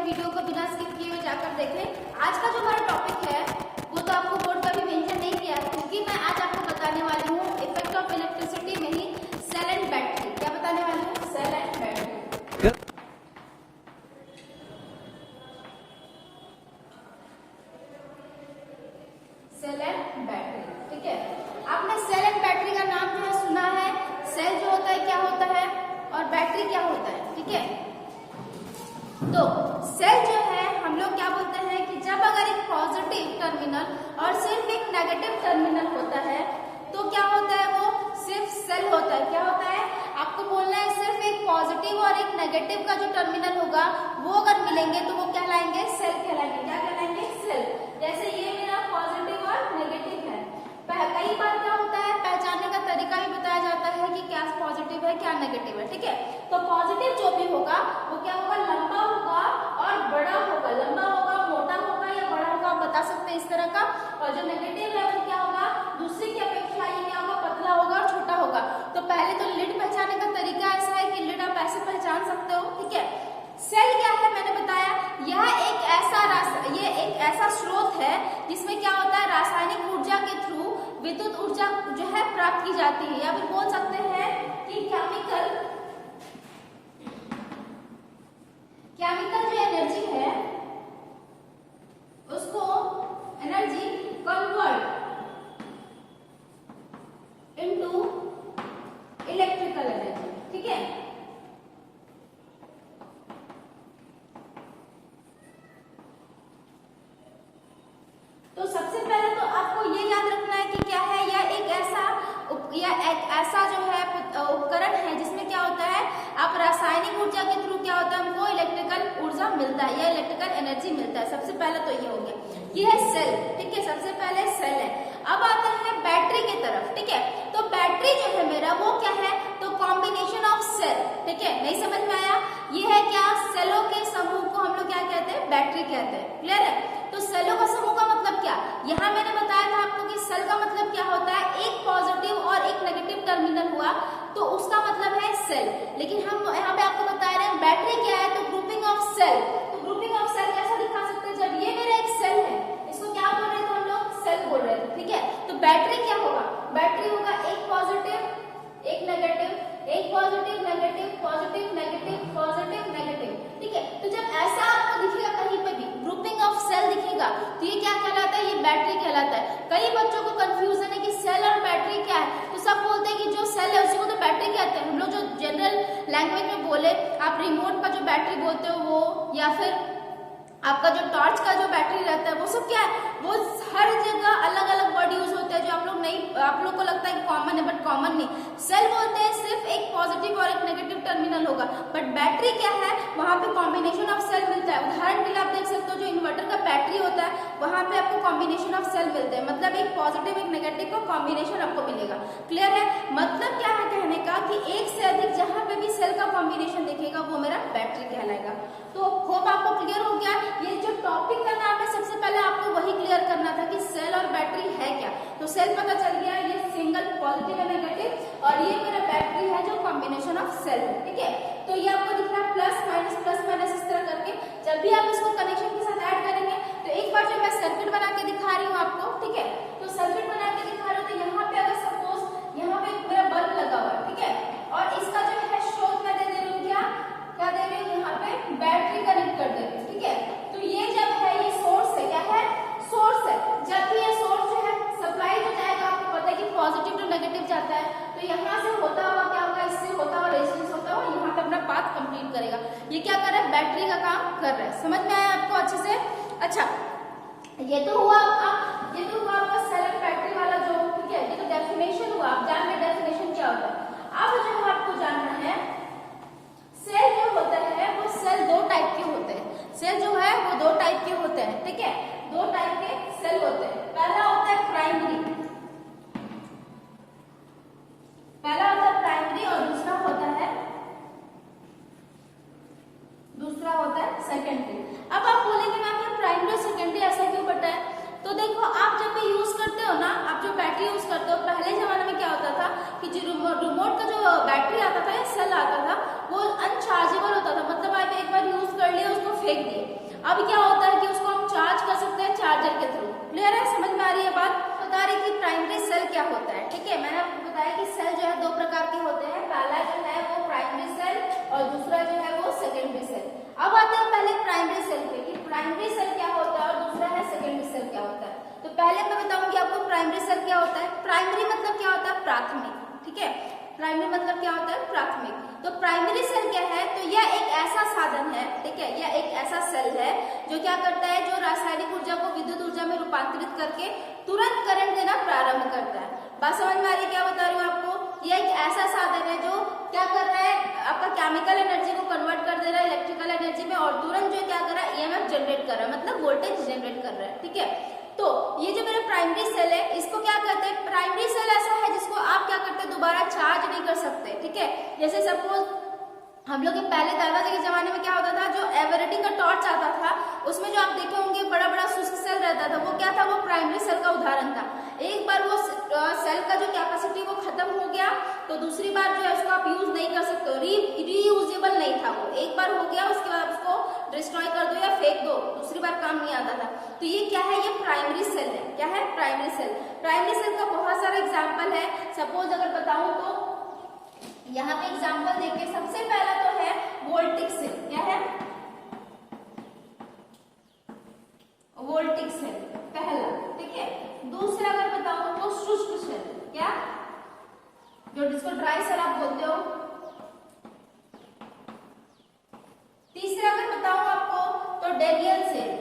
Video को बिना skip किए हुए जाकर देखें। आज का जो हमारा टॉपिक है वो तो आपको बोर्ड पर भी मेंशन नहीं किया है, क्योंकि मैं आज आपको बताने वाली हूँ इफेक्ट ऑफ इलेक्ट्रिसिटी में ही सेल एंड बैटरी। क्या बताने वाली हूँ? Cell and battery. Cell and battery, ठीक है। आपने सेल एंड बैटरी का नाम जो है सुना है। सेल जो होता है क्या होता है और बैटरी क्या होता है, ठीक है। तो सेल जो है हम लोग क्या बोलते हैं कि जब अगर एक पॉजिटिव टर्मिनल और सिर्फ एक नेगेटिव टर्मिनल होता है तो क्या होता है, वो सिर्फ सेल होता है। क्या होता है आपको बोलना है, सिर्फ एक पॉजिटिव और एक नेगेटिव का जो टर्मिनल होगा वो अगर मिलेंगे तो वो कहलाएंगे सेल कहलाएंगे। क्या कहलाएंगे? सेल। जैसे ये मेरा पॉजिटिव और नेगेटिव है। कई बार क्या होता है, पहचानने का तरीका भी बताया जाता है कि क्या पॉजिटिव है क्या नेगेटिव है, ठीक है। तो पॉजिटिव जो भी होगा वो क्या होगा, लंबा होगा और बड़ा होगा। लंबा होगा, मोटा होगा या बड़ा होगा, आप बता सकते हैं इस तरह का। और जो नेगेटिव है वो क्या होगा, दूसरी की अपेक्षा ये क्या होगा, पतला होगा और छोटा होगा। तो पहले तो लिड पहचानने का तरीका ऐसा है कि लिड आप ऐसे पहचान सकते हो, ठीक है। सेल क्या है मैंने बताया, यह एक ऐसा स्रोत है जिसमें क्या होता है, रासायनिक ऊर्जा के थ्रू विद्युत ऊर्जा जो है प्राप्त की जाती है, या फिर बोल सकते हैं कि केमिकल जो एनर्जी है उसको energy convert into electrical energy, ठीक है। तो सबसे पहले तो आपको ये याद रखना है कि क्या है, यह एक ऐसा जो है उपकरण है जिसमें क्या होता है, आप रासायनिक ऊर्जा के थ्रू क्या होता है, हमको इलेक्ट्रिकल ऊर्जा मिलता है या इलेक्ट्रिकल एनर्जी मिलता है। सबसे पहले तो ये हो गया, ये है सेल, ठीक है। सबसे पहले सेल है। अब आता है बैटरी की तरफ, ठीक है। तो बैटरी जो है मेरा वो क्या है, तो कॉम्बिनेशन ऑफ सेल, ठीक है। नहीं समझ में आया? ये है क्या, सेलों के समूह को हम लोग क्या कहते हैं, बैटरी कहते हैं। क्लियर है? तो सेलों का समूह का मतलब क्या, यहाँ मैंने बताया था आपको कि सेल का मतलब क्या होता है, एक पॉजिटिव और एक नेगेटिव टर्मिनल हुआ तो उसका मतलब है सेल। लेकिन हम यहाँ पे आपको बता रहे हैं बैटरी क्या है, तो ग्रुपिंग ऑफ सेल। तो ग्रुपिंग ऑफ सेल कैसा दिखा सकते हैं, जब ये मेरा एक सेल है, इसको क्या बोल रहे थे हम लोग, सेल बोल रहे थे, ठीक है। तो बैटरी क्या होगा, बैटरी होगा एक पॉजिटिव एक नेगेटिव, एक positive negative positive negative positive negative, ठीक है। तो जब ऐसा आपको दिखेगा कहीं पे भी ग्रुपिंग ऑफ सेल दिखेगा तो ये क्या कहलाता है, ये बैटरी कहलाता है। कई बच्चों को कंफ्यूजन है कि सेल और बैटरी क्या है, तो सब बोलते हैं कि जो सेल है उसी को तो बैटरी कहते हैं। हम लोग जो जनरल लैंग्वेज में बोले, आप रिमोट का जो बैटरी बोलते हो वो, या फिर आपका जो टॉर्च का जो बैटरी रहता है वो सब क्या है, वो हर जगह अलग अलग वर्ड यूज होते हैं जो आप लोग को लगता है कि कॉमन है, बट कॉमन नहीं। सेल बोलते हैं सिर्फ एक पॉजिटिव और एक नेगेटिव टर्मिनल होगा, बट बैटरी क्या है, वहां पे कॉम्बिनेशन ऑफ सेल मिलता है। उदाहरण के लिए आप देख सकते हो जो इन्वर्टर का बैटरी होता है वहां पे आपको कॉम्बिनेशन ऑफ सेल मिलते हैं, मतलब एक पॉजिटिव एक नेगेटिव का कॉम्बिनेशन आपको मिलेगा। क्लियर है? मतलब क्या है कहने का कि एक से अधिक जहां पे भी सेल का कॉम्बिनेशन दिखेगा वो मेरा बैटरी कहलाएगा। तो होप आपको क्लियर हो गया। ये जो टॉपिक का नाम है सबसे पहले आपको वही क्लियर करना था कि सेल और बैटरी है क्या। तो सेल पता चल गया, ये सिंगल पॉजिटिव और नेगेटिव, और ये मेरा बैटरी है जो कॉम्बिनेशन ऑफ सेल है, ठीक है। तो ये आपको दिख रहा है प्लस माइनस इस तरह करके। जब भी आप इसको कनेक्शन के साथ ऐड करेंगे तो एक बार जो मैं सर्किट बना के दिखा रही हूँ आपको, ठीक है। तो सर्किट बना के दिखा रही हूँ, तो यहाँ पे अगर सपोज यहाँ पे मेरा बल्ब लगा हुआ है, ठीक है, और इसका जो है स्रोत मैं दे रही हूँ, क्या दे रही हूँ, यहाँ पे बैटरी कनेक्ट कर दे रही हूँ, ठीक है। तो ये जब है, ये सोर्स है, क्या है, सोर्स है। जब भी ये सोर्स जो है सप्लाई हो जाएगा, आपको पता है कि पॉजिटिव टू नेगेटिव जाता है, तो यहाँ से होता हुआ क्या होगा, इससे होता हुआ रेजिस्टेंस होता हुआ यहाँ पे अपना पाथ कंप्लीट करेगा। ये क्या कर रहा है, बैटरी का काम कर रहा है। समझ में आया आपको अच्छे से? अच्छा, ये तो हुआ आपका सेल एंड बैटरी वाला जो, ठीक है, ये तो डेफिनेशन हुआ। आप जान गए डेफिनेशन क्या होता है। अब जो है आपको जानना है, सेल जो होता है वो सेल दो टाइप के होते हैं। सेल जो है वो दो टाइप के होते हैं, ठीक है। दो टाइप के सेल होते हैं। पहला होता है प्राइमरी और दूसरा होता है सेकेंडरी। अब आप बोलेंगे मैम ये प्राइमरी और सेकेंडरी ऐसा क्यों बटा है? तो देखो, आप जब भी यूज करते हो ना, आप जो बैटरी यूज करते हो, पहले जमाने में क्या होता था कि जो रिमोट का जो बैटरी आता था या सेल आता था वो अनचार्जेबल होता था, मतलब आप एक बार यूज कर लिया उसको फेंक दिए। अब क्या होता है कि उसको हम चार्ज कर सकते हैं चार्जर के थ्रू। क्लियर है, समझ में आ रही है बात? बता रही कि प्राइमरी सेल क्या होता है। ठीक है, मैंने आपको बताया कि सेल जो है दो प्रकार के होते हैं, पहला जो है वो प्राइमरी सेल और दूसरा जो है वो सेकेंडरी सेल। अब आते हैं पहले प्राइमरी सेल पे कि प्राइमरी सेल क्या होता है और दूसरा है सेकेंडरी सेल क्या होता है। तो पहले मैं बताऊंगी आपको प्राइमरी सेल क्या होता है। प्राइमरी मतलब क्या होता है? प्राथमिक। ठीक है, प्राइमरी मतलब क्या होता है? प्राथमिक। तो प्राइमरी सेल क्या है? तो यह एक ऐसा साधन है, ठीक है, यह एक ऐसा सेल है जो क्या करता है, जो रासायनिक ऊर्जा को विद्युत ऊर्जा में रूपांतरित करके तुरंत करंट देना प्रारंभ करता है। बात समझ में आ रही है क्या बता रही हूँ आपको? यह एक ऐसा साधन है जो क्या कर रहा है, आपका केमिकल एनर्जी को कन्वर्ट कर दे रहा है इलेक्ट्रिकल एनर्जी में और तुरंत जो क्या कर रहा है, ईएमएफ जनरेट कर रहा है, मतलब वोल्टेज जनरेट कर रहा है। ठीक है, तो ये जो मेरा प्राइमरी सेल है इसको क्या कहते हैं? प्राइमरी सेल ऐसा है जिसको आप क्या करते हैं, दोबारा चार्ज नहीं कर सकते। ठीक है, जैसे सपोज हम लोग के पहले दादाजी के जमाने में क्या होता था, जो एवरेटिंग का टॉर्च आता था उसमें जो आप देखे होंगे बड़ा बड़ा शुष्क सेल रहता था, वो क्या था, वो प्राइमरी सेल का उदाहरण था। एक बार वो सेल का जो कैपेसिटी वो खत्म हो गया तो दूसरी बार जो है उसको आप यूज नहीं कर सकते, रीयूजेबल नहीं था वो। एक बार हो गया उसके बाद उसको डिस्ट्रॉय कर दो या फेंक दो, दूसरी बार काम नहीं आता था। तो ये क्या है, ये प्राइमरी सेल है। क्या है? Primary cell. प्राइमरी सेल का बहुत सारा एग्जाम्पल है। सपोज अगर बताऊं तो यहाँ पे एग्जाम्पल देखिए, सबसे पहला तो है वोल्टिक सेल। क्या है? वोल्टिक सेल पहला। ठीक है, दूसरा अगर बताऊं तो शुष्क सेल। क्या? जो जिसको ड्राई सेल आप बोलते हो। तीसरा अगर बताऊं आपको तो डेरियल सेल।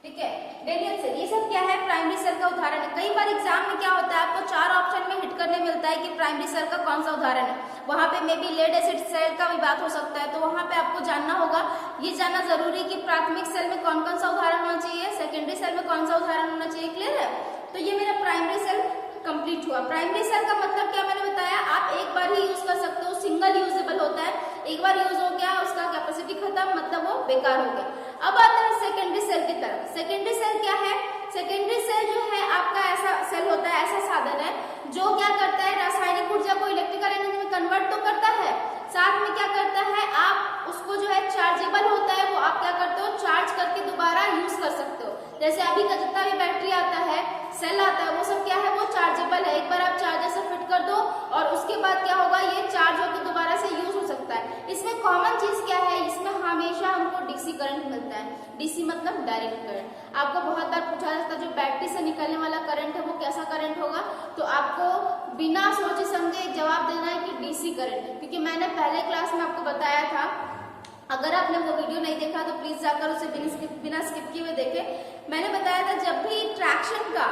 ठीक है, डेरियल सेल। ये सब क्या है? प्राइमरी सेल का उदाहरण है। कई बार एग्जाम में क्या होता है, आपको 4 ऑप्शन में हिट करने मिलता है कि प्राइमरी सेल का कौन सा उदाहरण है। वहां पे maybe lead acid cell का भी बात हो सकता है, तो वहां पे आपको जानना होगा, ये जानना जरूरी कि प्राथमिक सेल में कौन कौन सा उदाहरण होना चाहिए, सेकेंडरी सेल में कौन सा उदाहरण होना चाहिए। क्लियर है? तो ये मेरा प्राइमरी सेल कंप्लीट हुआ। प्राइमरी सेल का मतलब क्या मैंने बताया, आप एक बार ही यूज कर सकते हो, सिंगल यूजेबल होता है। एक बार यूज हो गया, उसका कैपेसिटी खत्म, मतलब वो बेकार हो गया। अब आते हैं सेकेंडरी सेल की तरफ। सेकेंडरी सेल क्या है? सेकेंडरी सेल जो है आपका ऐसा सेल होता है, ऐसा साधन है जो क्या करता है, रासायनिक ऊर्जा को इलेक्ट्रिकल एनर्जी में कन्वर्ट तो करता है, साथ में क्या करता है, आप उसको जो है चार्जेबल होता है, वो आप क्या करते हो, चार्ज करके दोबारा यूज कर सकते हो। जैसे अभी का जितना भी बैटरी आता है, सेल आता है, वो सब क्या है, वो चार्जेबल है। एक बार आप चार्जर से फिट कर दो और उसके बाद क्या होगा, ये चार्ज होकर दोबारा से यूज हो सकता है। इसमें कॉमन चीज क्या है, इसमें हमेशा हमको डीसी करंट मिलता है। डीसी मतलब डायरेक्ट करंट। आपको बहुत बार पूछा जाता है जो बैटरी से निकलने वाला करंट है वो कैसा करंट होगा, तो आपको बिना सोचे समझे जवाब देना है कि डीसी करंट, क्योंकि मैंने पहले क्लास में आपको बताया था। अगर आपने वो वीडियो नहीं देखा तो प्लीज जाकर उसे बिना स्किप किए हुए देखें। मैंने बताया था जब भी ट्रैक्शन का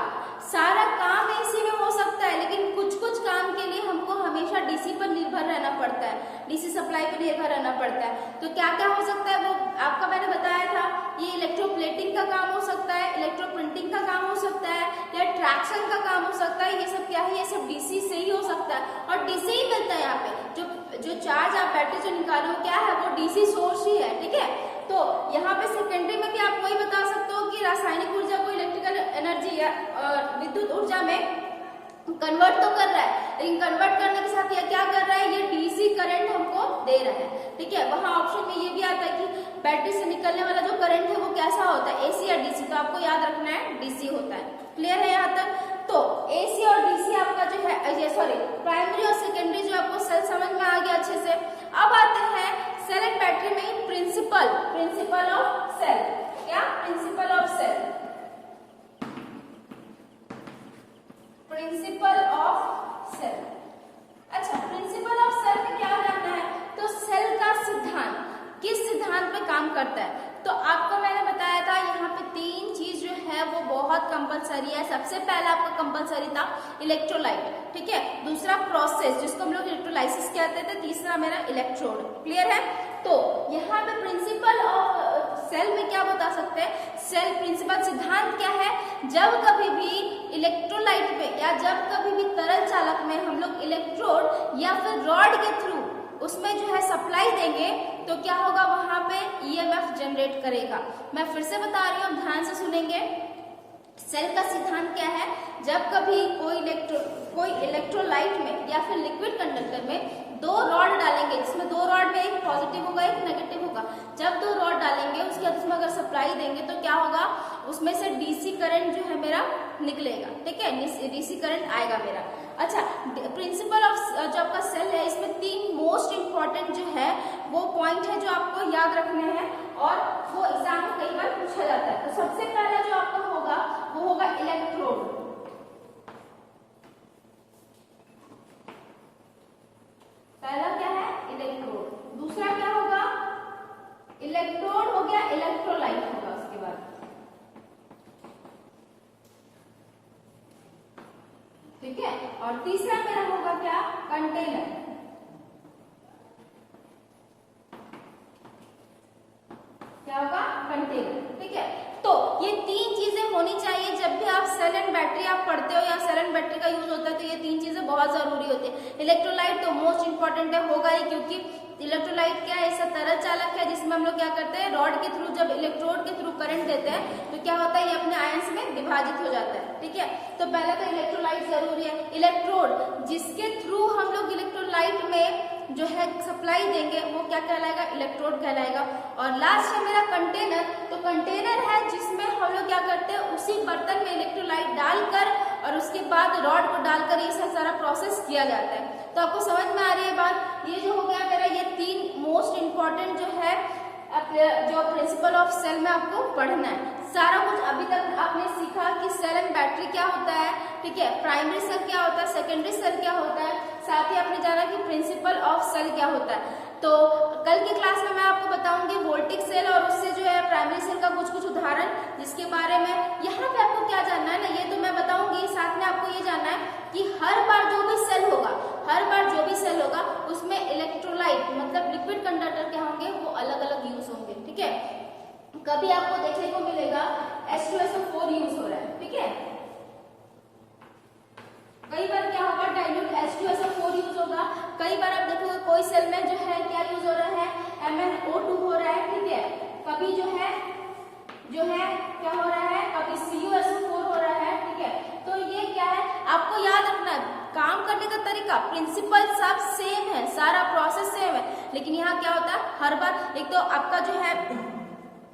सारा काम एसी में हो सकता है, लेकिन कुछ कुछ काम के लिए हमको हमेशा डीसी पर निर्भर रहना पड़ता है, डीसी सप्लाई पर निर्भर रहना पड़ता है। तो क्या क्या हो सकता है वो आपका मैंने बताया था। ये इलेक्ट्रोप्लेटिंग का काम हो सकता है, इलेक्ट्रो प्रिंटिंग का काम हो सकता है, या ट्रैक्शन का काम हो सकता है। ये सब क्या है, ये सब डीसी से ही हो सकता है और डीसी ही मिलता है। यहाँ पे जो चार्ज आप बैटरी से निकालो क्या है, वो डीसी सोर्स ही है। ठीक है, तो यहाँ पे सेकेंडरी में भी आप वही बता सकते हो कि रासायनिक ऊर्जा को इलेक्ट्रिकल एनर्जी या विद्युत ऊर्जा में कन्वर्ट तो कर रहा है, लेकिन कन्वर्ट करने के साथ ये क्या कर रहा है, ये डीसी करंट हमको दे रहा है। ठीक है, वहां ऑप्शन में ये भी आता है कि बैटरी से निकलने वाला जो करंट है वो कैसा होता है, एसी या डीसी, तो आपको याद रखना है डीसी होता है। क्लियर है यहाँ तक? तो एसी और डीसी आपका जो है, ये सॉरी प्राइमरी और सेकेंडरी जो आपको सेल समझ में आ गया अच्छे से। अब आते हैं सेल एंड बैटरी में प्रिंसिपल ऑफ सेल। क्या? Principle of cell, principle of cell. अच्छा, प्रिंसिपल ऑफ सेल में क्या जानना है, तो सेल का सिद्धांत किस सिद्धांत पे काम करता है। तो आपको मैंने बताया था यहाँ पे 3 चीज जो है वो बहुत कंपलसरी है। सबसे पहला आपका कंपलसरी था इलेक्ट्रोलाइट, ठीक है, दूसरा प्रोसेस जिसको हम लोग इलेक्ट्रोलाइसिस कहते थे, तीसरा मेरा इलेक्ट्रोड। क्लियर है? तो यहाँ पे प्रिंसिपल ऑफ सेल में क्या बता सकते हैं, सेल प्रिंसिपल सिद्धांत क्या है, जब कभी भी इलेक्ट्रोलाइट पे या जब कभी भी तरल चालक में हम लोग इलेक्ट्रोड या फिर रॉड के थ्रू उसमें जो है सप्लाई देंगे तो क्या होगा, वहां पे ईएमएफ जनरेट करेगा। मैं फिर से बता रही हूँ, ध्यान से सुनेंगे। सेल का सिद्धांत क्या है, जब कभी कोई इलेक्ट्रोलाइट में या फिर लिक्विड कंडक्टर में दो रॉड डालेंगे, जिसमें दो रॉड में एक पॉजिटिव होगा एक नेगेटिव होगा, जब दो रॉड डालेंगे उसके बाद उसमें अगर सप्लाई देंगे तो क्या होगा, उसमें से डीसी करंट जो है मेरा निकलेगा, ठीक है, डीसी करंट आएगा मेरा। अच्छा, प्रिंसिपल ऑफ जो आपका सेल है, इसमें तीन मोस्ट इंपॉर्टेंट जो है वो पॉइंट है जो आपको याद रखने हैं और वो एग्जाम में कई बार पूछा जाता है। तो सबसे पहला जो आपका होगा वो होगा इलेक्ट्रोड। पहला क्या है, इलेक्ट्रोड। दूसरा क्या होगा, इलेक्ट्रोड हो गया, इलेक्ट्रोलाइट होगा उसके बाद, ठीक है। और तीसरा मेरा होगा क्या, कंटेनर। क्या होगा, कंटेनर, ठीक है। तो ये तीन चीजें होनी चाहिए जब भी आप सेल एंड बैटरी आप पढ़ते हो या सेल एंड बैटरी का यूज होता है, तो ये तीन चीजें बहुत जरूरी होती है। इलेक्ट्रोलाइट तो मोस्ट इंपॉर्टेंट है, होगा ही, क्योंकि इलेक्ट्रोलाइट क्या है, ऐसा तरल चालक है जिसमें हम लोग क्या करते हैं, रॉड के थ्रू जब इलेक्ट्रोड के थ्रू करंट देते हैं तो क्या होता है, ये अपने आयंस में विभाजित हो जाता है, ठीक है। तो पहले तो इलेक्ट्रोलाइट जरूरी है। इलेक्ट्रोड जिसके थ्रू हम लोग इलेक्ट्रोलाइट में जो है सप्लाई देंगे वो क्या कहलाएगा, इलेक्ट्रोड कहलाएगा। और लास्ट है मेरा कंटेनर। तो कंटेनर है जिसमें हम लोग क्या करते हैं, उसी बर्तन में इलेक्ट्रोलाइट डालकर और उसके बाद रॉड को डालकर ये सारा प्रोसेस किया जाता है। तो आपको समझ में आ रही है बात, ये जो हो गया मेरा, ये तीन मोस्ट इंपॉर्टेंट जो है जो प्रिंसिपल ऑफ सेल में आपको पढ़ना है। सारा कुछ अभी तक आपने सीखा कि सेल एंड बैटरी क्या होता है, ठीक है, प्राइमरी सेल क्या होता है, सेकेंडरी सेल क्या होता है, साथ ही आपने जाना कि प्रिंसिपल ऑफ सेल क्या होता है। तो कल की क्लास में मैं आपको बताऊंगी वोल्टिक सेल और उससे जो है प्राइमरी सेल का कुछ उदाहरण, जिसके बारे में यहाँ पे आपको क्या जानना है ना, ये तो मैं बताऊंगी, साथ में आपको ये जानना है कि हर बार जो भी सेल होगा उसमें इलेक्ट्रोलाइट मतलब लिक्विड कंडक्टर क्या होंगे, वो अलग अलग यूज होंगे, ठीक है। कभी आपको देखने को मिलेगा H2SO4 यूज हो रहा है, ठीक है, कई बार क्या होगा, डाइल्यूट H2SO4 यूज होगा, कई बार आप देखोगे कोई सेल में जो है क्या यूज हो रहा है, MnO2 हो रहा है, ठीक है, कभी जो है क्या हो रहा है, कभी CuSO4 हो रहा है, ठीक है। तो ये क्या है, आपको याद रखना है, काम करने का तरीका, प्रिंसिपल सब सेम है, सारा प्रोसेस सेम है, लेकिन यहाँ क्या होता है, हर बार एक तो आपका जो है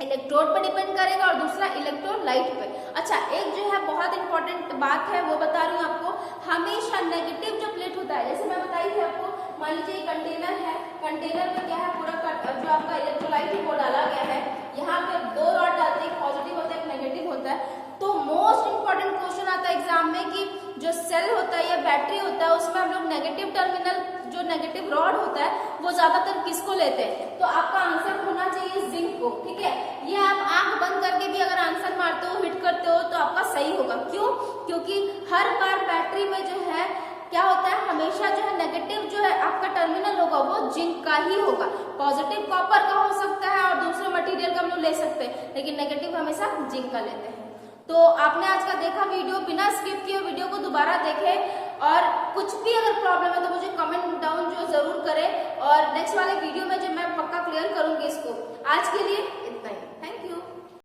इलेक्ट्रोड पर डिपेंड करेगा और दूसरा इलेक्ट्रोलाइट पे। अच्छा, एक जो है बहुत इंपॉर्टेंट बात है वो बता रही हूँ आपको, हमेशा नेगेटिव जो प्लेट होता है, जैसे मैं बताई थी आपको, मान लीजिए कंटेनर है, कंटेनर में क्या है, पूरा जो आपका इलेक्ट्रोलाइट है वो डाला गया है, यहाँ पे दो रॉड डालते हैं, एक पॉजिटिव होता है एक नेगेटिव होता है। तो मोस्ट इंपॉर्टेंट क्वेश्चन आता है एग्जाम में कि जो सेल होता है या बैटरी होता है उसमें हम लोग नेगेटिव टर्मिनल, जो नेगेटिव रॉड होता है वो ज्यादातर किसको लेते हैं, तो आपका आंसर होना चाहिए जिंक को, ठीक है। ये आप आंख बंद करके भी अगर आंसर मारते हो, हिट करते हो, तो आपका सही होगा। क्यों, क्योंकि हर बार बैटरी में जो है क्या होता है, हमेशा जो है नेगेटिव जो है आपका टर्मिनल होगा वो जिंक का ही होगा, पॉजिटिव कॉपर का हो सकता है और दूसरे मटेरियल का हम लोग ले सकते हैं, लेकिन नेगेटिव हमेशा जिंक का लेते हैं। तो आपने आज का देखा वीडियो, बिना स्किप किए वीडियो को दोबारा देखें और कुछ भी अगर प्रॉब्लम है तो मुझे कमेंट डाउन जो जरूर करें और नेक्स्ट वाले वीडियो में जो मैं पक्का क्लियर करूंगी इसको। आज के लिए